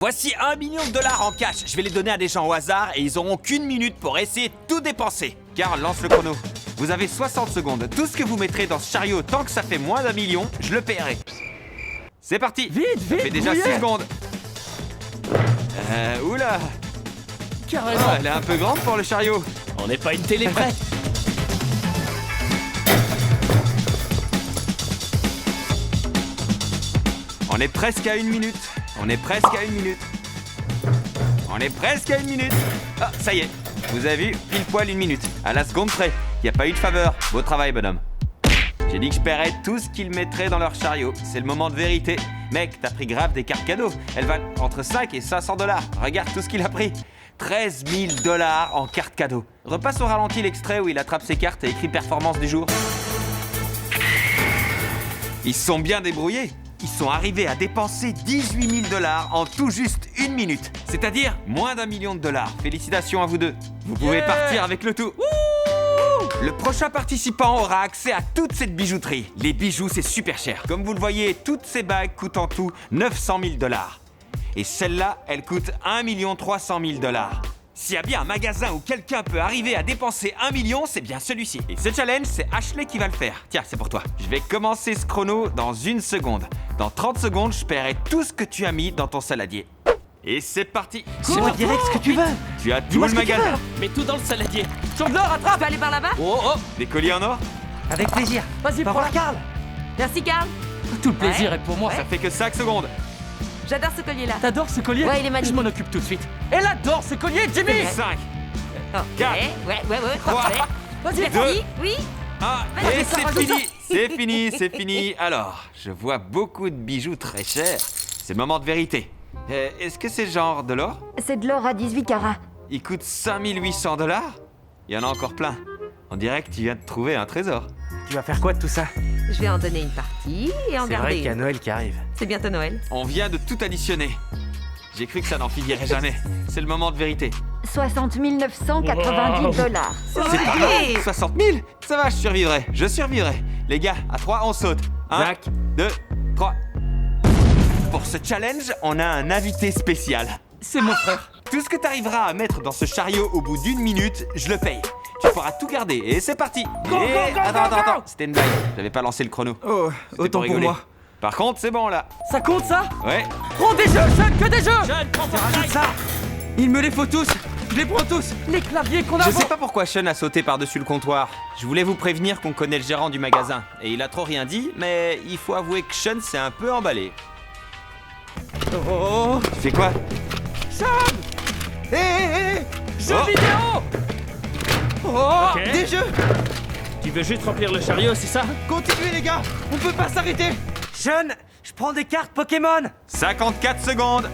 Voici 1 million de dollars en cash. Je vais les donner à des gens au hasard et ils auront qu'une minute pour essayer de tout dépenser. Karl, lance le chrono. Vous avez 60 secondes. Tout ce que vous mettrez dans ce chariot, tant que ça fait moins d'1 million, je le paierai. C'est parti. Vite, Ça vite, fait déjà brouillez. 6 secondes. Oula. Carrément. Elle est un peu grande pour le chariot. On n'est pas une télé prête. On est presque à 1 minute. On est presque à 1 minute. On est presque à 1 minute. Ah, ça y est. Vous avez vu, pile poil 1 minute. À la seconde près. Il n'y a pas eu de faveur. Beau travail, bonhomme. J'ai dit que je paierais tout ce qu'ils mettraient dans leur chariot. C'est le moment de vérité. Mec, t'as pris grave des cartes cadeaux. Elles valent entre 5 et 500 dollars. Regarde tout ce qu'il a pris. 13 000 dollars en cartes cadeaux. Repasse au ralenti l'extrait où il attrape ses cartes et écrit performance du jour. Ils se sont bien débrouillés. Ils sont arrivés à dépenser 18 000 dollars en tout juste 1 minute. C'est-à-dire moins d'1 million de dollars. Félicitations à vous deux. Vous pouvez partir avec le tout. Le prochain participant aura accès à toute cette bijouterie. Les bijoux, c'est super cher. Comme vous le voyez, toutes ces bagues coûtent en tout 900 000 dollars. Et celle-là, elle coûte 1 300 000 dollars. S'il y a bien un magasin où quelqu'un peut arriver à dépenser 1 million, c'est bien celui-ci. Et ce challenge, c'est Ashley qui va le faire. Tiens, c'est pour toi. Je vais commencer ce chrono dans 1 seconde. Dans 30 secondes, je paierai tout ce que tu as mis dans ton saladier. Et c'est parti. C'est pas direct ce que tu veux. Tu as tout Dis-moi le ce que tu magasin. veux. Mets tout dans le saladier. Chandler, attrape. Je peux aller par là-bas? Oh, oh, des colliers en or. Avec plaisir. Vas-y, Au revoir, Karl. Merci, Karl. Tout le plaisir Ouais. est pour moi. Ça fait que 5 secondes. J'adore ce collier-là. T'adores ce collier? Ouais, il est magnifique. Je m'en occupe tout de suite. Elle adore ce collier, Jimmy. 5, Ok, Quatre. ouais, parfait. Vas-y, Merci, oui. 1, Vas-y, et c'est rajoute fini. ça. C'est fini, c'est fini. Alors, je vois beaucoup de bijoux très chers. C'est le moment de vérité. Est-ce que c'est genre de l'or? C'est de l'or à 18 carats. Il coûte 5 800 dollars? Il y en a encore plein. On dirait que tu viens de trouver un trésor. Tu vas faire quoi de tout ça? Je vais en donner une partie et en C'est vrai garder qu'il y a une. Noël qui arrive. C'est bientôt Noël. On vient de tout additionner. J'ai cru que ça n'en finirait jamais. C'est le moment de vérité. 60 990 dollars. C'est pas mal. 60 000? Ça va, je survivrai. Je survivrai. Les gars, à 3, on saute. 1, Jack. 2, 3. Pour ce challenge, on a un invité spécial. C'est mon frère. Tout ce que tu arriveras à mettre dans ce chariot au bout d'1 minute, je le paye. Tu pourras tout garder et c'est parti. Attends. C'était une blague. J'avais pas lancé le chrono. Oh, C'était autant pour rigoler. moi. Par contre, c'est bon là. Ça compte ça? Ouais. Prends des jeux, Sean, que des jeux. Sean, prends Rajoute ça. Il me les faut tous. Je les prends tous. Les claviers qu'on a. Je sais pas pourquoi Sean a sauté par-dessus le comptoir. Je voulais vous prévenir qu'on connaît le gérant du magasin. Et il a trop rien dit, mais il faut avouer que Sean s'est un peu emballé. Oh, Tu fais quoi? Sean, jeux Oh. vidéo. Oh, Ok. des jeux. Tu veux juste remplir le chariot, c'est ça? Continuez les gars. On peut pas s'arrêter. Sean, je prends des cartes Pokémon. 54 secondes.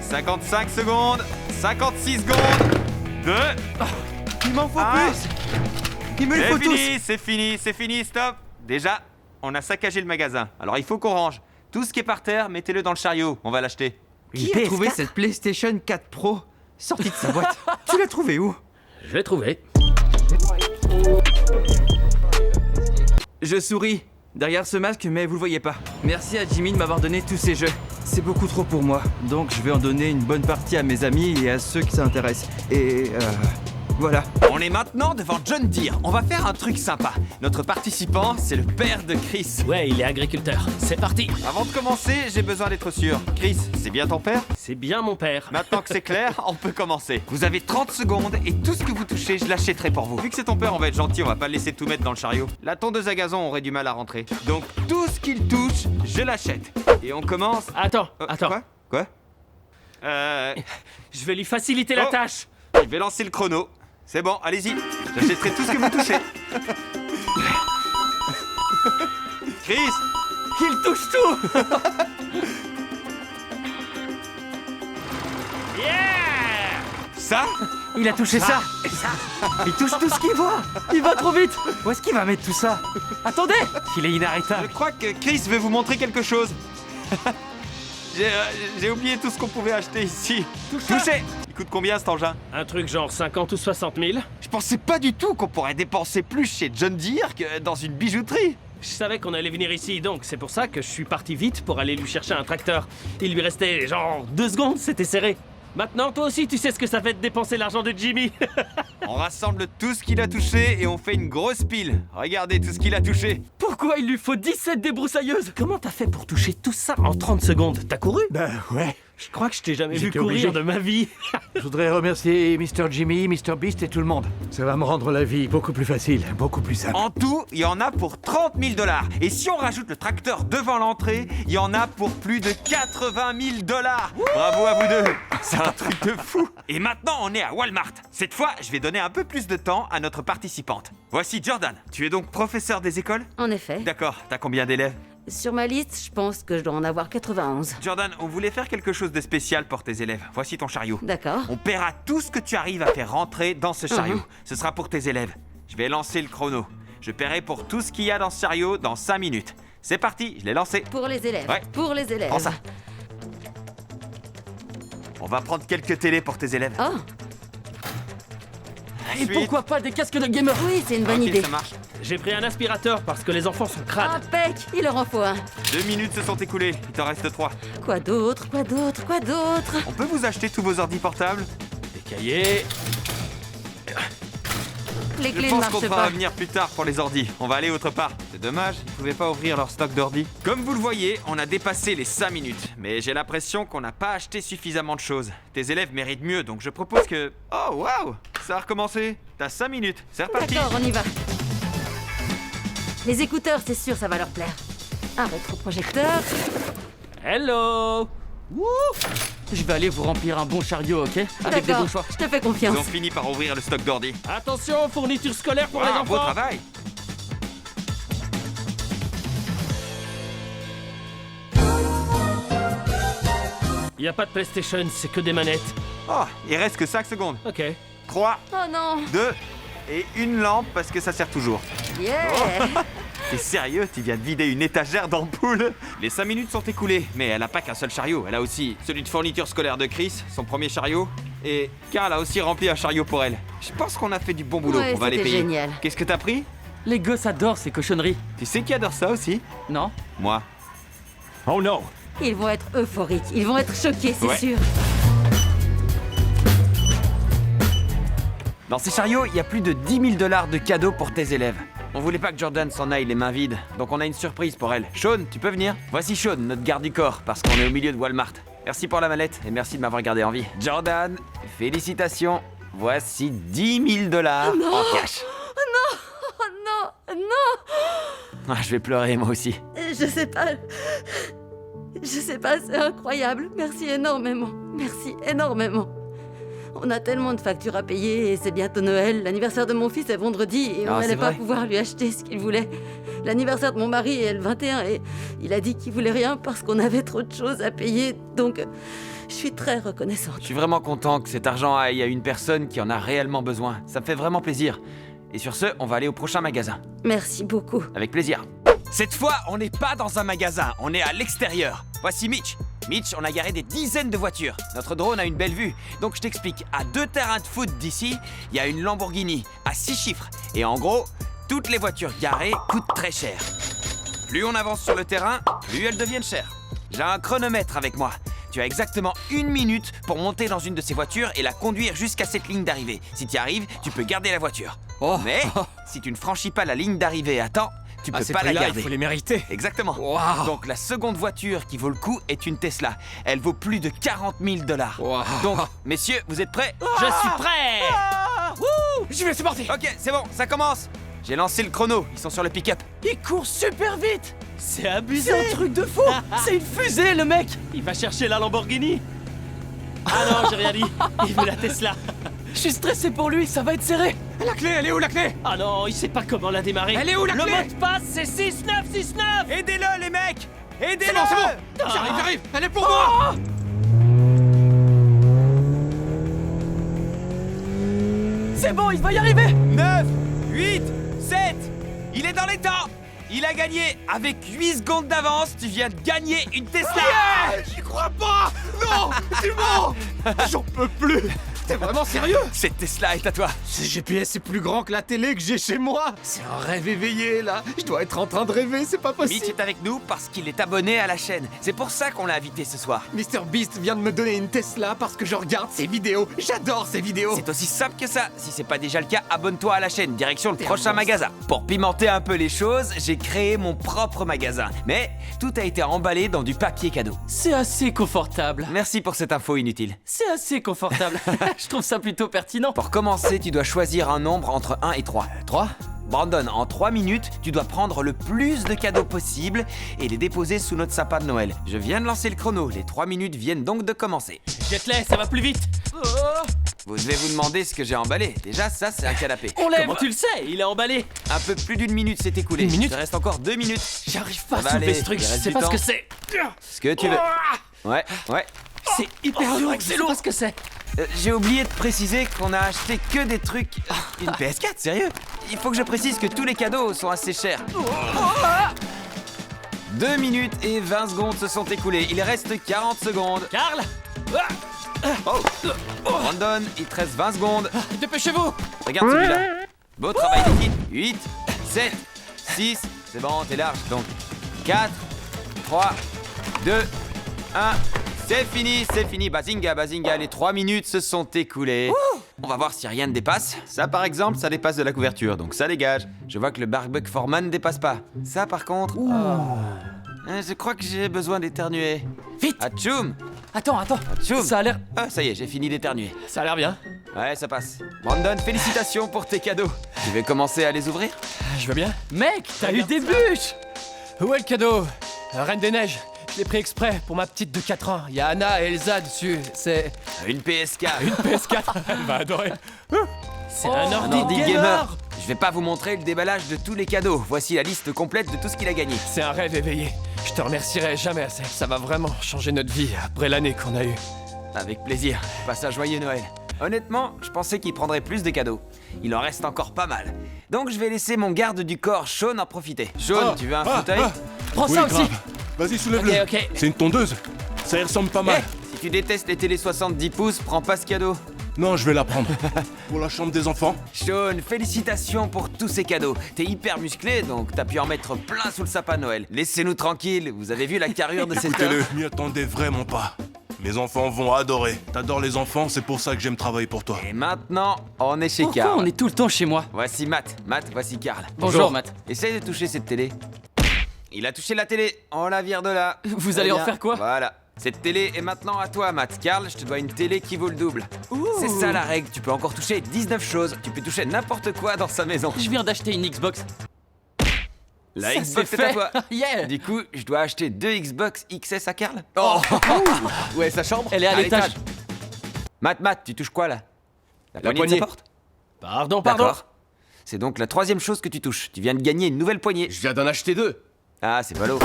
55 secondes. 56 secondes. 2. Il m'en faut Ah. plus. Il me les faut tous. C'est fini, stop. Déjà, on a saccagé le magasin. Alors il faut qu'on range. Tout ce qui est par terre, mettez-le dans le chariot. On va l'acheter. Qui a trouvé cette PlayStation 4 Pro sortie de sa boîte? Tu l'as trouvée où? Je l'ai trouvé. Je souris derrière ce masque, mais vous le voyez pas. Merci à Jimmy de m'avoir donné tous ces jeux. C'est beaucoup trop pour moi, donc je vais en donner une bonne partie à mes amis et à ceux qui s'intéressent. Et voilà. On est maintenant devant John Deere. On va faire un truc sympa. Notre participant, c'est le père de Chris. Ouais, il est agriculteur. C'est parti. Avant de commencer, j'ai besoin d'être sûr. Chris, c'est bien ton père? C'est bien mon père. Maintenant que c'est clair, on peut commencer. Vous avez 30 secondes et tout ce que vous touchez, je l'achèterai pour vous. Vu que c'est ton père, on va être gentil, on va pas le laisser tout mettre dans le chariot. La tondeuse à gazon aurait du mal à rentrer. Donc tout ce qu'il touche, je l'achète. Et on commence... Attends. Quoi? Je vais lui faciliter la Oh. tâche. Je vais lancer le chrono. C'est bon, allez-y. J'achèterai tout ce que vous touchez. Chris, Il touche tout. Yeah! ça? Il a touché ça. Il touche tout ce qu'il voit. Il va trop vite. Où est-ce qu'il va mettre tout ça? Attendez. Il est Je inarrêtable. crois que Chris veut vous montrer quelque chose. J'ai oublié tout ce qu'on pouvait acheter ici. Touchez. Il coûte combien cet engin? Un truc genre 50 ou 60 000. Je pensais pas du tout qu'on pourrait dépenser plus chez John Deere que dans une bijouterie. Je savais qu'on allait venir ici, donc c'est pour ça que je suis parti vite pour aller lui chercher un tracteur. Il lui restait genre 2 secondes, c'était serré. Maintenant, toi aussi, tu sais ce que ça fait de dépenser l'argent de Jimmy. On rassemble tout ce qu'il a touché et on fait une grosse pile. Regardez tout ce qu'il a touché. Pourquoi il lui faut 17 débroussailleuses? Comment t'as fait pour toucher tout ça en 30 secondes? T'as couru? Ben ouais. Je crois que je t'ai jamais vu J'étais courir obligé. de ma vie. Je voudrais remercier Mr. Jimmy, Mr. Beast et tout le monde. Ça va me rendre la vie beaucoup plus facile, beaucoup plus simple. En tout, il y en a pour 30 000 $. Et si on rajoute le tracteur devant l'entrée, il y en a pour plus de 80 000 $. Bravo à vous deux. C'est un truc de fou. Et maintenant, on est à Walmart. Cette fois, je vais donner un peu plus de temps à notre participante. Voici Jordan. Tu es donc professeur des écoles? En effet. D'accord. T'as combien d'élèves? Sur ma liste, je pense que je dois en avoir 91. Jordan, on voulait faire quelque chose de spécial pour tes élèves. Voici ton chariot. D'accord. On paiera tout ce que tu arrives à faire rentrer dans ce chariot. Ce sera pour tes élèves. Je vais lancer le chrono. Je paierai pour tout ce qu'il y a dans ce chariot dans 5 minutes. C'est parti, je l'ai lancé. Pour les élèves. Ouais. Pour les élèves. Prends ça. On va prendre quelques télés pour tes élèves. Oh, Et pourquoi pas des casques de gamer? oui, c'est une bonne Ok, idée. ça marche. J'ai pris un aspirateur parce que les enfants sont crades. Impec, il leur en faut un. 2 minutes se sont écoulées, il t'en reste 3. Quoi d'autre? Quoi d'autre? Quoi d'autre? On peut vous acheter tous vos ordi portables? Des cahiers. Les Je clés ne pense qu'on marchent devra pas. revenir plus tard pour les ordis. On va aller autre part. C'est dommage, ils pouvaient pas ouvrir leur stock d'ordi. Comme vous le voyez, on a dépassé les 5 minutes. Mais j'ai l'impression qu'on n'a pas acheté suffisamment de choses. Tes élèves méritent mieux, donc je propose que... Oh, waouh! Ça a recommencé. T'as 5 minutes. C'est reparti. D'accord, on y va. Les écouteurs, c'est sûr, ça va leur plaire. Un rétroprojecteur. Hello. Je vais aller vous remplir un bon chariot, ok? Avec des D'accord, bons choix. je te fais Ils ont confiance. fini par ouvrir le stock d'ordi. Attention, fourniture scolaire pour les Ah, beau enfants. travail! Y a pas de PlayStation, c'est que des manettes. Oh, il reste que 5 secondes. Ok. 3, Oh non. 2 et une lampe parce que ça sert toujours. Yeah. T'es sérieux? Tu viens de vider une étagère d'ampoule? Les 5 minutes sont écoulées, mais elle a pas qu'un seul chariot. Elle a aussi celui de fourniture scolaire de Chris, son premier chariot. Et Carl a aussi rempli un chariot pour elle. Je pense qu'on a fait du bon boulot. Ouais, On va les c'était payer. génial. Qu'est-ce que t'as pris? Les gosses adorent ces cochonneries. Tu sais qui adore ça aussi? Non? Moi. Oh non. Ils vont être euphoriques. Ils vont être choqués, c'est Ouais. sûr. Dans ces chariots, il y a plus de 10 000 $ de cadeaux pour tes élèves. On voulait pas que Jordan s'en aille les mains vides, donc on a une surprise pour elle. Sean, tu peux venir? Voici Sean, notre garde du corps, parce qu'on est au milieu de Walmart. Merci pour la mallette et merci de m'avoir gardé en vie. Jordan, félicitations. Voici 10 000 $ en cash. Oh non, non. Ah, je vais pleurer moi aussi. Je sais pas. Je sais pas, c'est incroyable. Merci énormément. Merci énormément. On a tellement de factures à payer et c'est bientôt Noël. L'anniversaire de mon fils est vendredi et on Ah, c'est n'allait pas vrai. pouvoir lui acheter ce qu'il voulait. L'anniversaire de mon mari est le 21 et il a dit qu'il voulait rien parce qu'on avait trop de choses à payer. Donc, je suis très reconnaissante. Je suis vraiment content que cet argent aille à une personne qui en a réellement besoin. Ça me fait vraiment plaisir. Et sur ce, on va aller au prochain magasin. Merci beaucoup. Avec plaisir. Cette fois, on n'est pas dans un magasin, on est à l'extérieur. Voici Mitch. Mitch, on a garé des dizaines de voitures. Notre drone a une belle vue. Donc je t'explique, à 2 terrains de foot d'ici, il y a une Lamborghini à 6 chiffres. Et en gros, toutes les voitures garées coûtent très cher. Plus on avance sur le terrain, plus elles deviennent chères. J'ai un chronomètre avec moi. Tu as exactement 1 minute pour monter dans une de ces voitures et la conduire jusqu'à cette ligne d'arrivée. Si tu y arrives, tu peux garder la voiture. Oh. Mais si tu ne franchis pas la ligne d'arrivée à temps, tu peux pas la garder. il faut les mériter. Exactement. Waouh. Donc la seconde voiture qui vaut le coup est une Tesla. Elle vaut plus de 40 000 $. Waouh. Donc, messieurs, vous êtes prêts? Je suis prêt. J'y vais, c'est parti. Ok, c'est bon, ça commence. J'ai lancé le chrono, ils sont sur le pick-up. Il court super vite. C'est abusé. C'est un truc de fou. C'est une fusée, le mec. Il va chercher la Lamborghini. Ah non, j'ai rien dit. Il veut la Tesla. Je suis stressé pour lui, ça va être serré. La clé, elle est où la clé? Ah non, il sait pas comment la démarrer. Elle est où, la Le clé mot de passe, c'est 6969. Aidez-le, les mecs! Aidez-le! C'est bon, c'est bon. J'arrive, elle est pour moi. C'est bon, il va y arriver. 9, 8, 7. Il est dans les temps. Il a gagné. Avec 8 secondes d'avance, tu viens de gagner une Tesla. J'y crois pas. Non, c'est bon. J'en peux plus. T'es vraiment sérieux? Cette Tesla est à toi. Ce GPS est plus grand que la télé que j'ai chez moi. C'est un rêve éveillé, là. Je dois être en train de rêver, c'est pas Mitch possible. est avec nous parce qu'il est abonné à la chaîne. C'est pour ça qu'on l'a invité ce soir. Mr Beast vient de me donner une Tesla parce que je regarde ses vidéos. J'adore ses vidéos. C'est aussi simple que ça. Si c'est pas déjà le cas, abonne-toi à la chaîne, direction le prochain magasin. Pour pimenter un peu les choses, j'ai créé mon propre magasin. Mais tout a été emballé dans du papier cadeau. C'est assez confortable. Merci pour cette info inutile. C'est assez confortable. Je trouve ça plutôt pertinent. Pour commencer, tu dois choisir un nombre entre 1 et 3. 3 Brandon, en 3 minutes, tu dois prendre le plus de cadeaux possible et les déposer sous notre sapin de Noël. Je viens de lancer le chrono, les 3 minutes viennent donc de commencer. Jette-les, ça va plus vite. Vous devez vous demander ce que j'ai emballé. Déjà, ça, c'est un canapé. On lève, tu le sais, il est emballé. Un peu plus d'une minute s'est écoulée. Une minute Il reste encore 2 minutes. J'arrive pas Ça va à soulever aller, ce truc, il je reste sais du pas ce temps. que c'est. Ce que tu veux. Ouais. C'est hyper lourd, c'est lourd. Je sais pas ce que c'est. J'ai oublié de préciser qu'on a acheté que des trucs... Une PS4, sérieux? Il faut que je précise que tous les cadeaux sont assez chers. 2 minutes et 20 secondes se sont écoulées. Il reste 40 secondes. Karl, Oh Brandon, il te reste 20 secondes. dépêchez-vous. Regarde celui-là. Beau travail d'équipe. 8, 7, 6, c'est bon, t'es large. Donc 4, 3, 2, 1. C'est fini. Bazinga, les 3 minutes se sont écoulées. On va voir si rien ne dépasse. Ça, par exemple, ça dépasse de la couverture, donc ça dégage. Je vois que le barbecue foreman ne dépasse pas. Ça, par contre... je crois que j'ai besoin d'éternuer. Vite. Atchoum. Attends. Atchoum. Ça a l'air... Ah, ça y est, j'ai fini d'éternuer. Ça a l'air bien. Ouais, ça passe. Brandon, félicitations pour tes cadeaux. Tu veux commencer à les ouvrir? Je veux bien. Mec, t'as eu des bûches. Où est le cadeau? Reine des Neiges. Je l'ai pris exprès pour ma petite de 4 ans. Il y a Anna et Elsa dessus. C'est Une PS4. PS4. Elle va adorer. C'est un Un ordi ordi gamer. gamer. Je vais pas vous montrer le déballage de tous les cadeaux. Voici la liste complète de tout ce qu'il a gagné. C'est un rêve éveillé. Je te remercierai jamais assez. Ça va vraiment changer notre vie après l'année qu'on a eue. Avec plaisir. Passe un joyeux Noël. Honnêtement, je pensais qu'il prendrait plus de cadeaux. Il en reste encore pas mal. Donc je vais laisser mon garde du corps, Sean, en profiter. Sean, tu veux un fauteuil? Prends ça aussi. Vas-y, soulève-le. Ok. C'est une tondeuse. Ça y ressemble pas mal. Si tu détestes les télé 70 pouces, prends pas ce cadeau. Non, je vais la prendre. Pour la chambre des enfants. Sean, félicitations pour tous ces cadeaux. T'es hyper musclé, donc t'as pu en mettre plein sous le sapin de Noël. Laissez-nous tranquilles, vous avez vu la carrure de cette Écoutez-le, heure? je m'y attendais vraiment pas. Mes enfants vont adorer. T'adores les enfants, c'est pour ça que j'aime travailler pour toi. Et maintenant, on est chez Pourquoi Karl. on est tout le temps chez moi? Voici Matt. Matt, voici Karl. Bonjour, Matt. Essaye de toucher cette télé. Il a touché la télé. On la vire de là. Vous Très allez en bien. faire quoi? Voilà. Cette télé est maintenant à toi, Matt. Karl, je te dois une télé qui vaut le double. C'est ça la règle. Tu peux encore toucher 19 choses. Tu peux toucher n'importe quoi dans sa maison. Je viens d'acheter une Xbox. La Ça, Xbox c'est est à fait. toi. Yeah. Du coup, je dois acheter 2 Xbox XS à Karl. Oh. Ouais, sa chambre. Elle est à l'étage. Matt, tu touches quoi là? La poignée de poignée. sa porte? Pardon. D'accord. C'est donc la 3e chose que tu touches. Tu viens de gagner une nouvelle poignée. Je viens d'en acheter 2. Ah, c'est pas l'eau.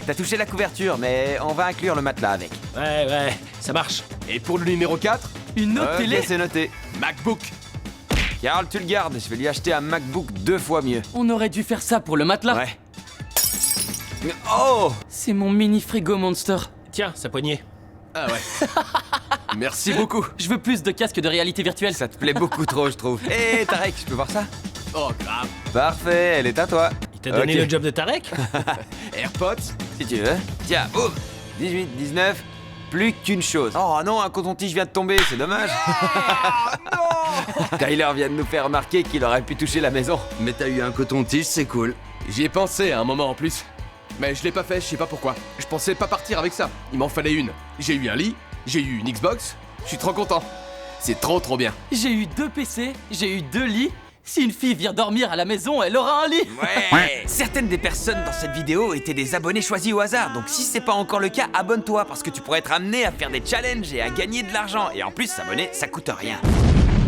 T'as touché la couverture, mais on va inclure le matelas avec. Ouais, ça marche. Et pour le numéro 4, Une autre Ok, télé. c'est noté. MacBook. Karl, tu le gardes. Je vais lui acheter un MacBook 2 fois mieux. On aurait dû faire ça pour le matelas. Ouais. Oh! C'est mon mini frigo monster. Tiens, sa poignée. Ah ouais. Merci beaucoup. Je veux plus de casques de réalité virtuelle. Ça te plaît beaucoup trop, je trouve. Hé, Tarek, je peux voir ça? Oh, grave. Parfait, elle est à toi. Il t'a donné Ok. le job de Tarek? AirPods. Si tu veux. Tiens, boum! 18, 19, plus qu'une chose. Oh non, un coton-tige vient de tomber, c'est dommage. Tyler vient de nous faire remarquer qu'il aurait pu toucher la maison. Mais t'as eu un coton-tige, c'est cool. J'y ai pensé à un moment en plus. Mais je l'ai pas fait, je sais pas pourquoi. Je pensais pas partir avec ça. Il m'en fallait une. J'ai eu un lit, j'ai eu une Xbox. Je suis trop content. C'est trop bien. J'ai eu 2 PC, j'ai eu 2 lits. Si une fille vient dormir à la maison, elle aura un lit. Ouais. Certaines des personnes dans cette vidéo étaient des abonnés choisis au hasard, donc si c'est pas encore le cas, abonne-toi parce que tu pourrais être amené à faire des challenges et à gagner de l'argent. Et en plus, s'abonner, ça coûte rien.